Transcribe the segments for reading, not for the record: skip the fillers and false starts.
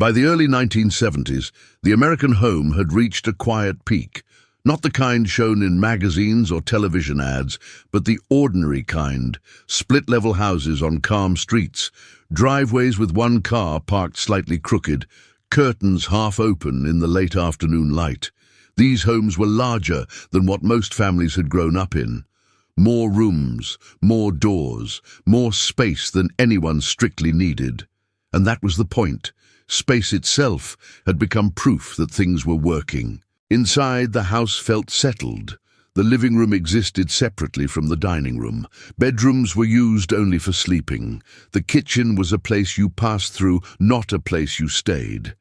By the early 1970s, the American home had reached a quiet peak, not the kind shown in magazines or television ads, but the ordinary kind, split-level houses on calm streets, driveways with one car parked slightly crooked, curtains half open in the late afternoon light. These homes were larger than what most families had grown up in. More rooms, more doors, more space than anyone strictly needed. And that was the point. Space itself had become proof that things were working. Inside, the house felt settled. The living room existed separately from the dining room. Bedrooms were used only for sleeping. The kitchen was a place you passed through, not a place you stayed.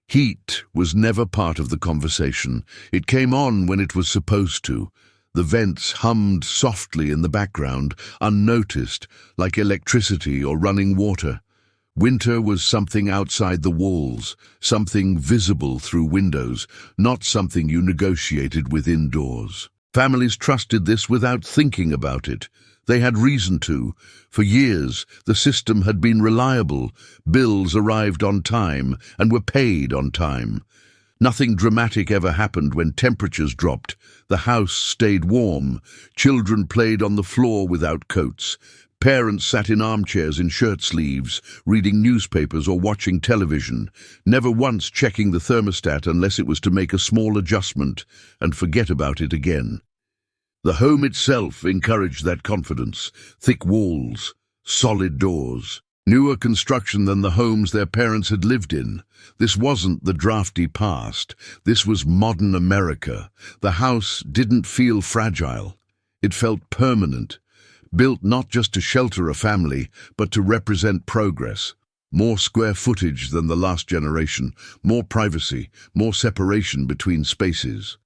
Heat was never part of the conversation. It came on when it was supposed to. The vents hummed softly in the background, unnoticed, like electricity or running water. Winter was something outside the walls, something visible through windows, not something you negotiated with indoors. Families trusted this without thinking about it. They had reason to. For years, the system had been reliable. Bills arrived on time and were paid on time. Nothing dramatic ever happened when temperatures dropped. The house stayed warm. Children played on the floor without coats. Parents sat in armchairs in shirt sleeves, reading newspapers or watching television, never once checking the thermostat unless it was to make a small adjustment and forget about it again. The home itself encouraged that confidence. Thick walls, solid doors, newer construction than the homes their parents had lived in. This wasn't the drafty past. This was modern America. The house didn't feel fragile. It felt permanent. Built not just to shelter a family, but to represent progress. More square footage than the last generation, more privacy, more separation between spaces.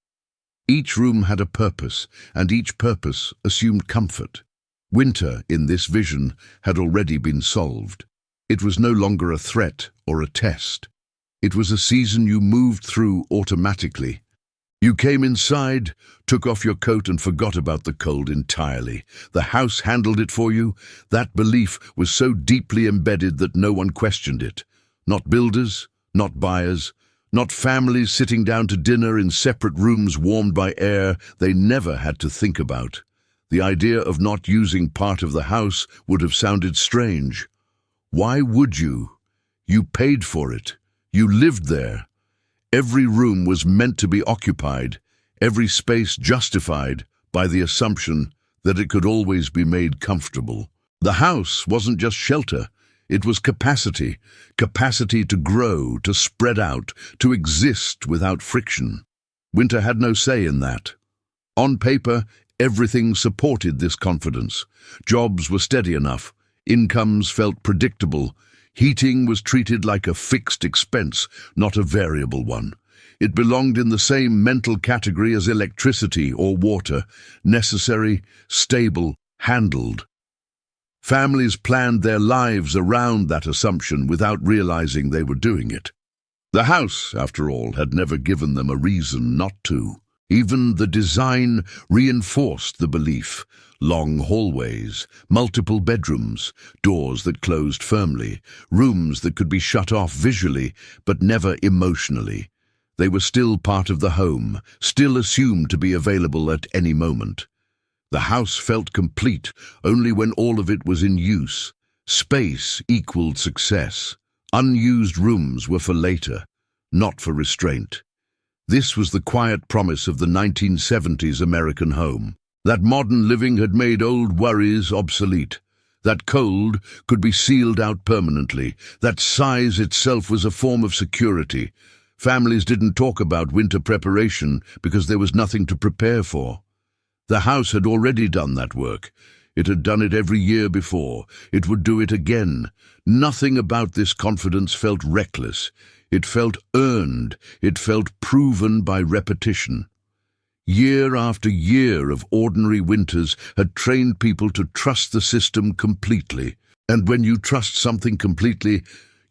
Each room had a purpose, and each purpose assumed comfort. Winter, in this vision, had already been solved. It was no longer a threat or a test. It was a season you moved through automatically. You came inside, took off your coat and forgot about the cold entirely. The house handled it for you. That belief was so deeply embedded that no one questioned it. Not builders, not buyers, not families sitting down to dinner in separate rooms warmed by air they never had to think about. The idea of not using part of the house would have sounded strange. Why would you? You paid for it. You lived there. Every room was meant to be occupied, every space justified by the assumption that it could always be made comfortable. The house wasn't just shelter, it was capacity to grow, to spread out, to exist without friction. Winter had no say in that. On paper, everything supported this confidence. Jobs were steady enough, incomes felt predictable. Heating was treated like a fixed expense, not a variable one. It belonged in the same mental category as electricity or water, necessary, stable, handled. Families planned their lives around that assumption without realizing they were doing it. The house, after all, had never given them a reason not to. Even the design reinforced the belief. Long hallways, multiple bedrooms, doors that closed firmly, rooms that could be shut off visually but never emotionally. They were still part of the home, still assumed to be available at any moment. The house felt complete only when all of it was in use. Space equaled success. Unused rooms were for later, not for restraint. This was the quiet promise of the 1970s American home. That modern living had made old worries obsolete. That cold could be sealed out permanently. That size itself was a form of security. Families didn't talk about winter preparation because there was nothing to prepare for. The house had already done that work. It had done it every year before. It would do it again. Nothing about this confidence felt reckless. It felt earned. It felt proven by repetition. Year after year of ordinary winters had trained people to trust the system completely. And when you trust something completely,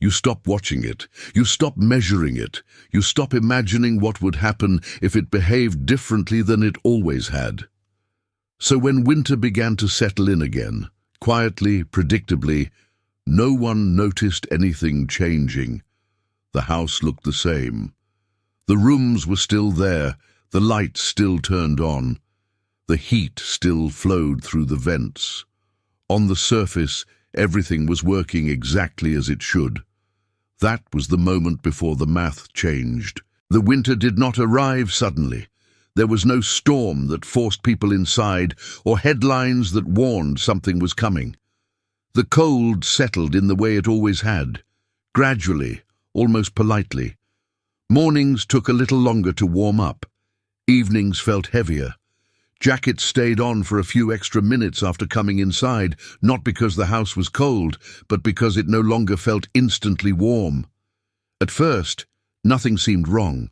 you stop watching it. You stop measuring it. You stop imagining what would happen if it behaved differently than it always had. So when winter began to settle in again, quietly, predictably, no one noticed anything changing. The house looked the same. The rooms were still there, the lights still turned on. The heat still flowed through the vents. On the surface, everything was working exactly as it should. That was the moment before the math changed. The winter did not arrive suddenly. There was no storm that forced people inside or headlines that warned something was coming. The cold settled in the way it always had, gradually, almost politely. Mornings took a little longer to warm up. Evenings felt heavier. Jackets stayed on for a few extra minutes after coming inside, not because the house was cold, but because it no longer felt instantly warm. At first, nothing seemed wrong.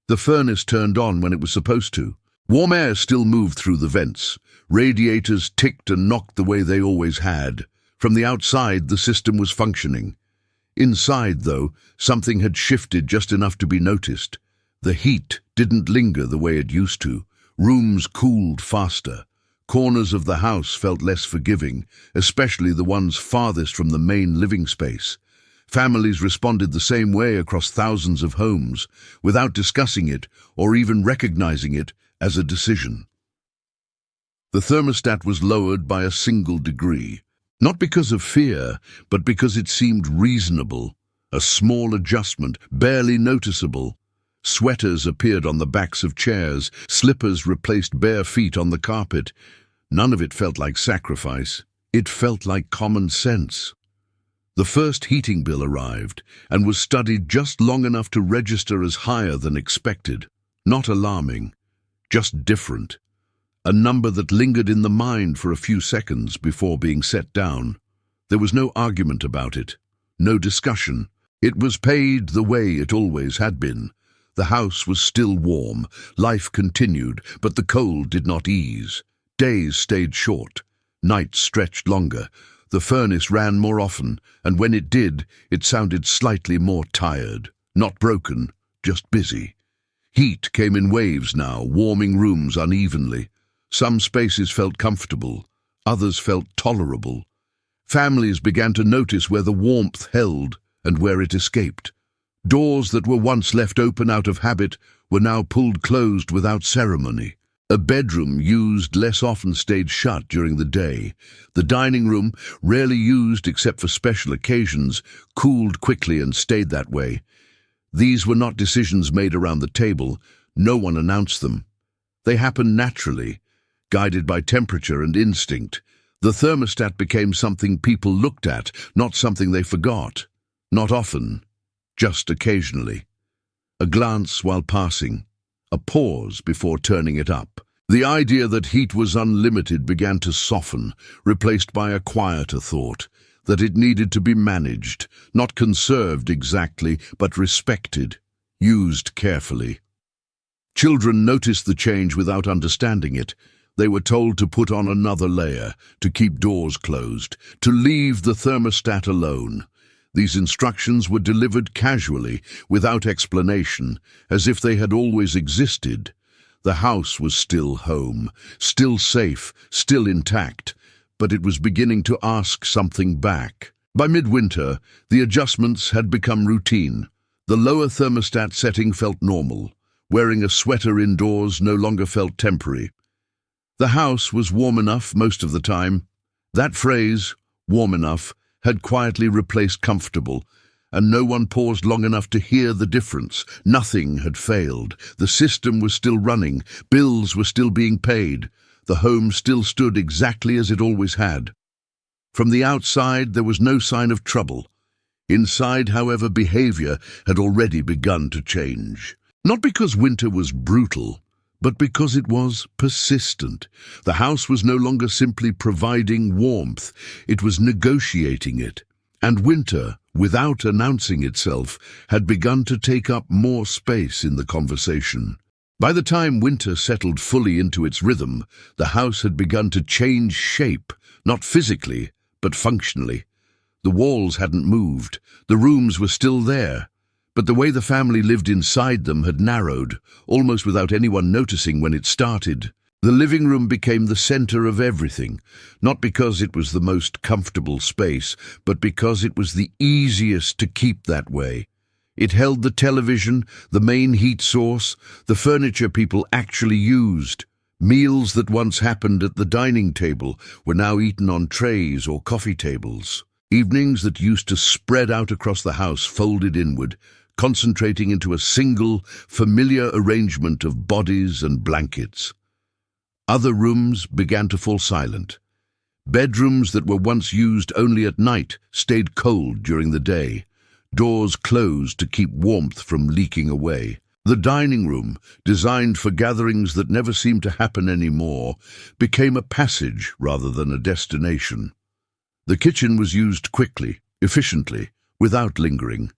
The furnace turned on when it was supposed to. Warm air still moved through the vents. Radiators ticked and knocked the way they always had. From the outside, the system was functioning. Inside, though, something had shifted just enough to be noticed. The heat didn't linger the way it used to. Rooms cooled faster. Corners of the house felt less forgiving, especially the ones farthest from the main living space. Families responded the same way across thousands of homes, without discussing it or even recognizing it as a decision. The thermostat was lowered by a single degree, not because of fear, but because it seemed reasonable, a small adjustment, barely noticeable. Sweaters appeared on the backs of chairs, slippers replaced bare feet on the carpet. None of it felt like sacrifice. It felt like common sense. The first heating bill arrived and was studied just long enough to register as higher than expected. Not alarming, just different. A number that lingered in the mind for a few seconds before being set down. There was no argument about it, no discussion. It was paid the way it always had been. The house was still warm, life continued, but the cold did not ease. Days stayed short, nights stretched longer. The furnace ran more often, and when it did, it sounded slightly more tired. Not broken, just busy. Heat came in waves now, warming rooms unevenly. Some spaces felt comfortable, others felt tolerable. Families began to notice where the warmth held and where it escaped. Doors that were once left open out of habit were now pulled closed without ceremony. A bedroom used less often stayed shut during the day. The dining room, rarely used except for special occasions, cooled quickly and stayed that way. These were not decisions made around the table. No one announced them. They happened naturally, guided by temperature and instinct. The thermostat became something people looked at, not something they forgot. Not often, just occasionally. A glance while passing. A pause before turning it up. The idea that heat was unlimited began to soften, replaced by a quieter thought, that it needed to be managed, not conserved exactly, but respected, used carefully. Children noticed the change without understanding it. They were told to put on another layer, to keep doors closed, to leave the thermostat alone. These instructions were delivered casually, without explanation, as if they had always existed. The house was still home, still safe, still intact, but it was beginning to ask something back. By midwinter, the adjustments had become routine. The lower thermostat setting felt normal. Wearing a sweater indoors no longer felt temporary. The house was warm enough most of the time. That phrase, warm enough, had quietly replaced comfortable, and no one paused long enough to hear the difference. Nothing had failed. The system was still running. Bills were still being paid. The home still stood exactly as it always had. From the outside, there was no sign of trouble. Inside, however, behavior had already begun to change. Not because winter was brutal, but because it was persistent. The house was no longer simply providing warmth, it was negotiating it. And winter, without announcing itself, had begun to take up more space in the conversation. By the time winter settled fully into its rhythm, the house had begun to change shape, not physically, but functionally. The walls hadn't moved, the rooms were still there, but the way the family lived inside them had narrowed, almost without anyone noticing when it started. The living room became the center of everything, not because it was the most comfortable space, but because it was the easiest to keep that way. It held the television, the main heat source, the furniture people actually used. Meals that once happened at the dining table were now eaten on trays or coffee tables. Evenings that used to spread out across the house folded inward, concentrating into a single, familiar arrangement of bodies and blankets. Other rooms began to fall silent. Bedrooms that were once used only at night stayed cold during the day. Doors closed to keep warmth from leaking away. The dining room, designed for gatherings that never seemed to happen anymore, became a passage rather than a destination. The kitchen was used quickly, efficiently, without lingering.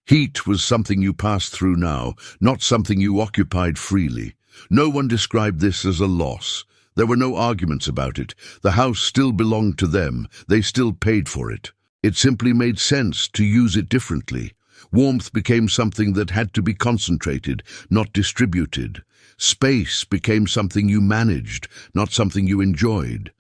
Heat was something you passed through now, not something you occupied freely. No one described this as a loss. There were no arguments about it. The house still belonged to them. They still paid for it. It simply made sense to use it differently. Warmth became something that had to be concentrated, not distributed. Space became something you managed, not something you enjoyed.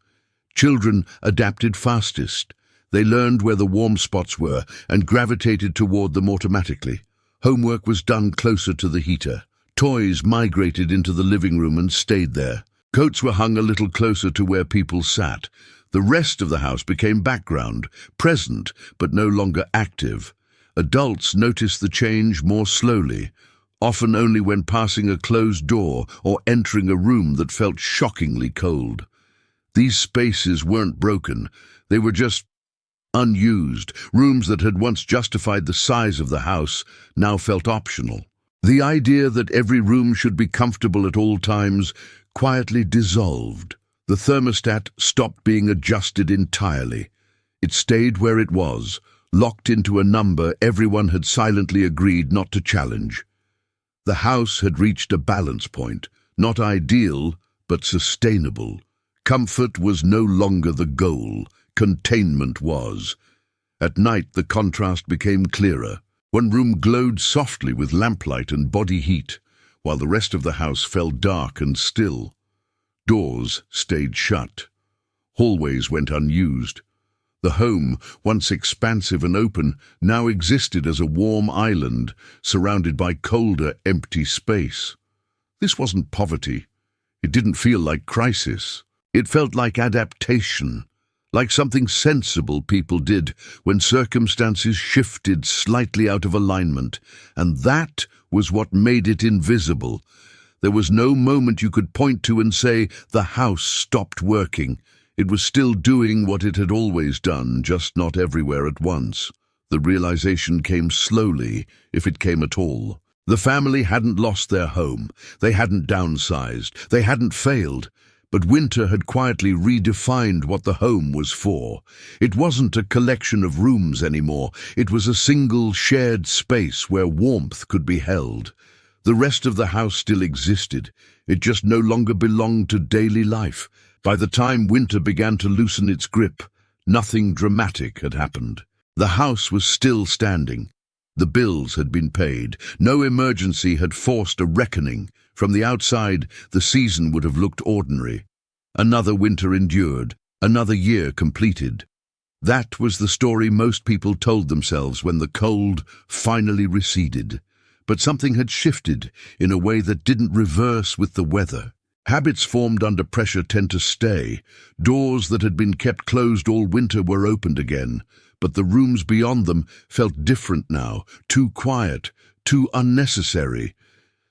Children adapted fastest. They learned where the warm spots were and gravitated toward them automatically. Homework was done closer to the heater. Toys migrated into the living room and stayed there. Coats were hung a little closer to where people sat. The rest of the house became background, present, but no longer active. Adults noticed the change more slowly, often only when passing a closed door or entering a room that felt shockingly cold. These spaces weren't broken. They were just unused. Rooms that had once justified the size of the house now felt optional. The idea that every room should be comfortable at all times quietly dissolved. The thermostat stopped being adjusted entirely. It stayed where it was, locked into a number everyone had silently agreed not to challenge. The house had reached a balance point, not ideal, but sustainable. Comfort was no longer the goal, containment was. At night the contrast became clearer. One room glowed softly with lamplight and body heat, while the rest of the house fell dark and still. Doors stayed shut. Hallways went unused. The home, once expansive and open, now existed as a warm island, surrounded by colder, empty space. This wasn't poverty. It didn't feel like crisis. It felt like adaptation, like something sensible people did when circumstances shifted slightly out of alignment, and that was what made it invisible. There was no moment you could point to and say, the house stopped working. It was still doing what it had always done, just not everywhere at once. The realization came slowly, if it came at all. The family hadn't lost their home. They hadn't downsized. They hadn't failed. But winter had quietly redefined what the home was for. It wasn't a collection of rooms anymore. It was a single shared space where warmth could be held. The rest of the house still existed. It just no longer belonged to daily life. By the time winter began to loosen its grip, nothing dramatic had happened. The house was still standing. The bills had been paid. No emergency had forced a reckoning. From the outside, the season would have looked ordinary. Another winter endured, another year completed. That was the story most people told themselves when the cold finally receded. But something had shifted in a way that didn't reverse with the weather. Habits formed under pressure tend to stay. Doors that had been kept closed all winter were opened again, but the rooms beyond them felt different now, too quiet, too unnecessary.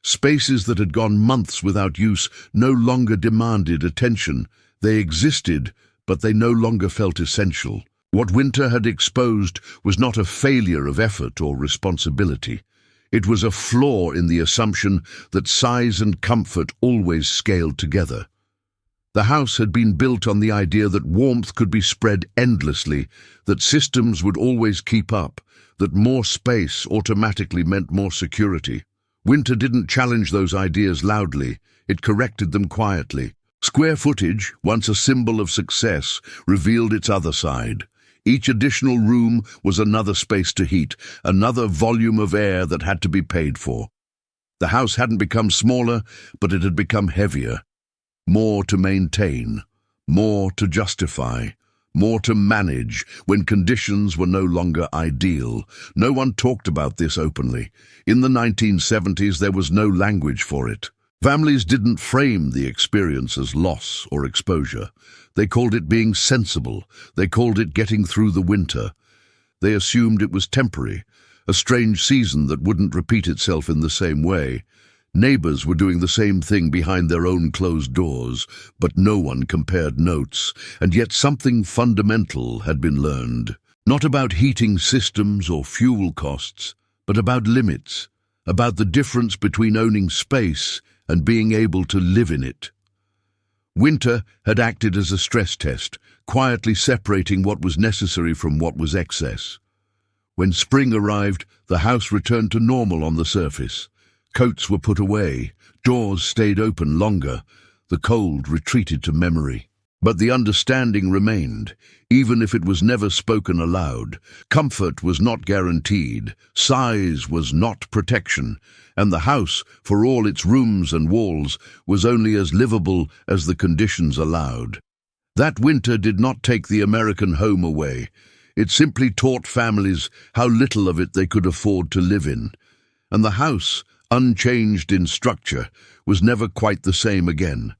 Spaces that had gone months without use no longer demanded attention. They existed, but they no longer felt essential. What winter had exposed was not a failure of effort or responsibility. It was a flaw in the assumption that size and comfort always scaled together. The house had been built on the idea that warmth could be spread endlessly, that systems would always keep up, that more space automatically meant more security. Winter didn't challenge those ideas loudly, it corrected them quietly. Square footage, once a symbol of success, revealed its other side. Each additional room was another space to heat, another volume of air that had to be paid for. The house hadn't become smaller, but it had become heavier. More to maintain, more to justify, more to manage when conditions were no longer ideal. No one talked about this openly. In the 1970s, there was no language for it. Families didn't frame the experience as loss or exposure. They called it being sensible. They called it getting through the winter. They assumed it was temporary, a strange season that wouldn't repeat itself in the same way. Neighbors were doing the same thing behind their own closed doors, but no one compared notes, and yet something fundamental had been learned. Not about heating systems or fuel costs, but about limits, about the difference between owning space and being able to live in it. Winter had acted as a stress test, quietly separating what was necessary from what was excess. When spring arrived, the house returned to normal on the surface. Coats were put away, doors stayed open longer, the cold retreated to memory. But the understanding remained, even if it was never spoken aloud. Comfort was not guaranteed, size was not protection, and the house, for all its rooms and walls, was only as livable as the conditions allowed. That winter did not take the American home away. It simply taught families how little of it they could afford to live in. And the house, unchanged in structure, was never quite the same again.